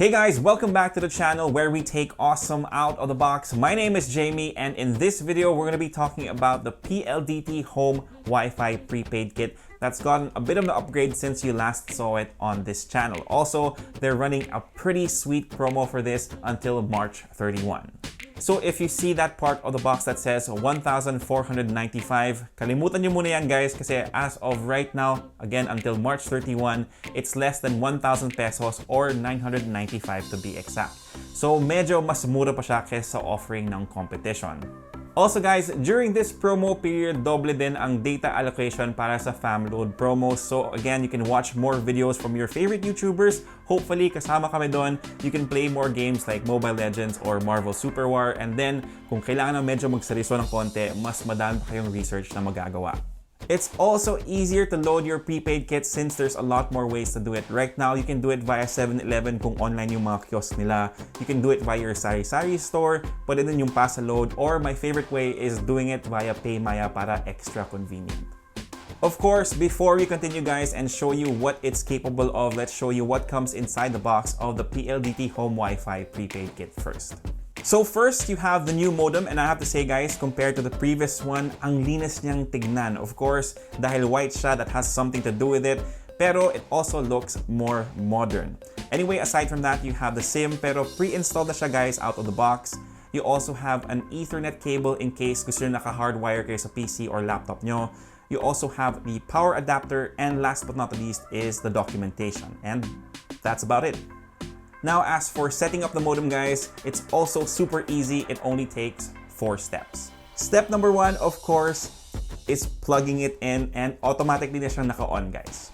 Hey guys, welcome back to the channel where we take awesome out of the box. My name is Jamie, and in this video we're going to be talking about the PLDT Home Wi-Fi prepaid kit that's gotten a bit of an upgrade since you last saw it on this channel. Also, they're running a pretty sweet promo for this until March 31. So if you see that part of the box that says 1,495, kalimutan nyo muna yan guys, kasi as of right now, again until March 31, it's less than 1,000 pesos or 995 to be exact. So medyo mas mura pa siya kaysa offering ng competition. Also guys, during this promo period, doble din ang data allocation para sa FamLoad promos. So again, you can watch more videos from your favorite YouTubers. Hopefully, kasama kami doon. You can play more games like Mobile Legends or Marvel Super War. And then, kung kailangan na medyo magsariso ng konti, mas madami pa kayong research na magagawa. It's also easier to load your prepaid kit since there's a lot more ways to do it. Right now, you can do it via 7-Eleven kung online yung mga kiosk nila. You can do it via your sari-sari store, put it in yung pasa-load, or my favorite way is doing it via PayMaya para extra convenient. Of course, before we continue guys and show you what it's capable of, let's show you what comes inside the box of the PLDT Home Wi-Fi prepaid kit first. So first, you have the new modem, and I have to say guys, compared to the previous one, ang linis niyang tignan. Of course, dahil white siya, that has something to do with it, pero it also looks more modern. Anyway, aside from that, you have the SIM, pero pre-installed na siya guys out of the box. You also have an Ethernet cable in case gusto nyo naka-hardwire kayo sa PC or laptop nyo. You also have the power adapter, and last but not least is the documentation. And that's about it. Now, as for setting up the modem guys, it's also super easy. It only takes 4 steps. Step number 1, of course, is plugging it in, and automatically na siyang naka-on guys.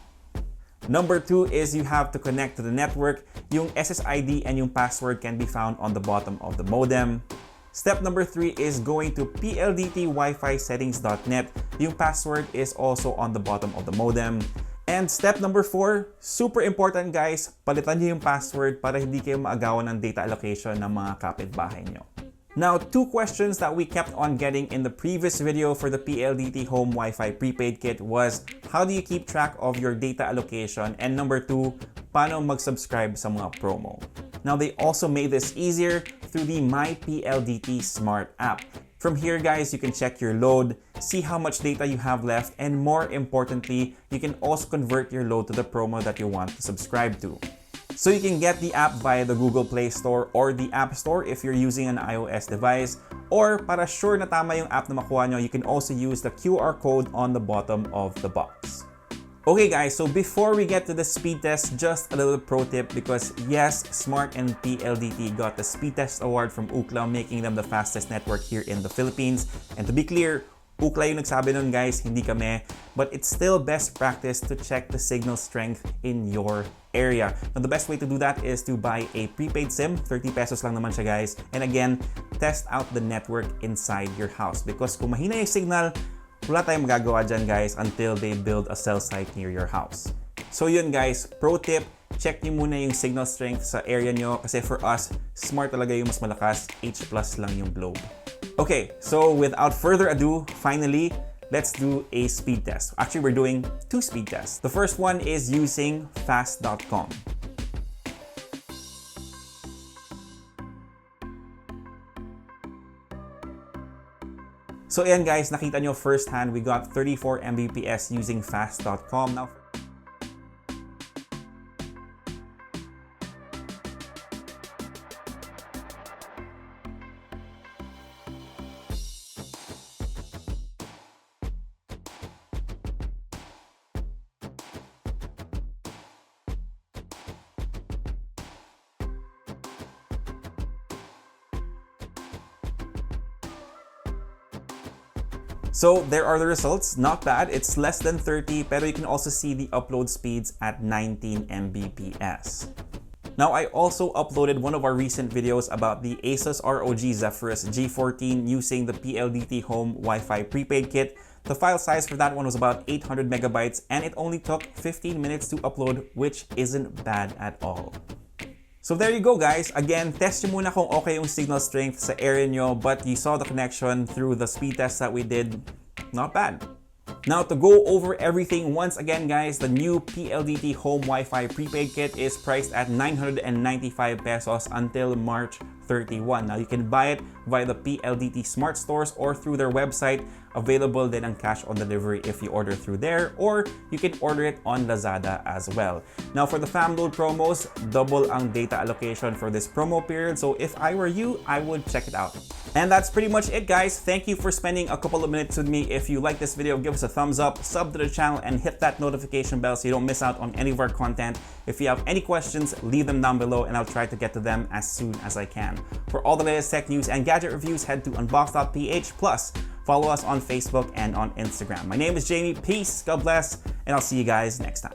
Number 2 is you have to connect to the network. Yung SSID and yung password can be found on the bottom of the modem. Step number 3 is going to pldtwifisettings.net. Yung password is also on the bottom of the modem. And step number 4, super important guys, palitan nyo yung password para hindi kayo maagawan ng data allocation ng mga kapitbahay nyo. Now, 2 questions that we kept on getting in the previous video for the PLDT Home Wi-Fi prepaid kit was, how do you keep track of your data allocation? And number 2, paano mag-subscribe sa mga promo? Now, they also made this easier through the MyPLDT Smart app. From here guys, you can check your load, see how much data you have left, and more importantly, you can also convert your load to the promo that you want to subscribe to. So you can get the app via the Google Play Store or the App Store if you're using an iOS device, or para sure na tama yung app na makuha nyo, you can also use the QR code on the bottom of the box. Okay guys, so before we get to the speed test, just a little pro tip, because yes, Smart and PLDT got the speed test award from Ookla, making them the fastest network here in the Philippines. And to be clear, Ookla yung nagsabi nun guys, hindi kami, but it's still best practice to check the signal strength in your area. Now the best way to do that is to buy a prepaid SIM, 30 pesos lang naman siya guys. And again, test out the network inside your house, because kung mahina yung signal, wala tayong magagawa dyan guys until they build a cell site near your house. So yun guys, pro tip, check nyo muna yung signal strength sa area nyo, kasi for us, Smart talaga yung mas malakas, H+ lang yung globe. Okay, so without further ado, finally, let's do a speed test. Actually, we're doing 2 speed tests. The first one is using fast.com. So ayan guys, nakita nyo firsthand, we got 34 Mbps using fast.com. Now, so there are the results, not bad. It's less than 30, pero you can also see the upload speeds at 19 Mbps. Now, I also uploaded one of our recent videos about the Asus ROG Zephyrus G14 using the PLDT Home Wi-Fi prepaid kit. The file size for that one was about 800 megabytes, and it only took 15 minutes to upload, which isn't bad at all. So there you go guys. Again, test nyo muna kung okay yung signal strength sa area nyo, but you saw the connection through the speed test that we did. Not bad. Now to go over everything once again guys, the new PLDT Home Wi-Fi prepaid kit is priced at 995 pesos until March 31. Now you can buy it via the PLDT Smart Stores or through their website. Available din ang cash on delivery if you order through there, or you can order it on Lazada as well. Now for the FAMLoad promos, double ang data allocation for this promo period. So if I were you, I would check it out. And that's pretty much it guys. Thank you for spending a couple of minutes with me. If you like this video, give us a thumbs up, sub to the channel, and hit that notification bell so you don't miss out on any of our content. If you have any questions, leave them down below and I'll try to get to them as soon as I can. For all the latest tech news and gadget reviews, head to unbox.ph. Plus, follow us on Facebook and on Instagram. My name is Jamie. Peace, God bless, and I'll see you guys next time.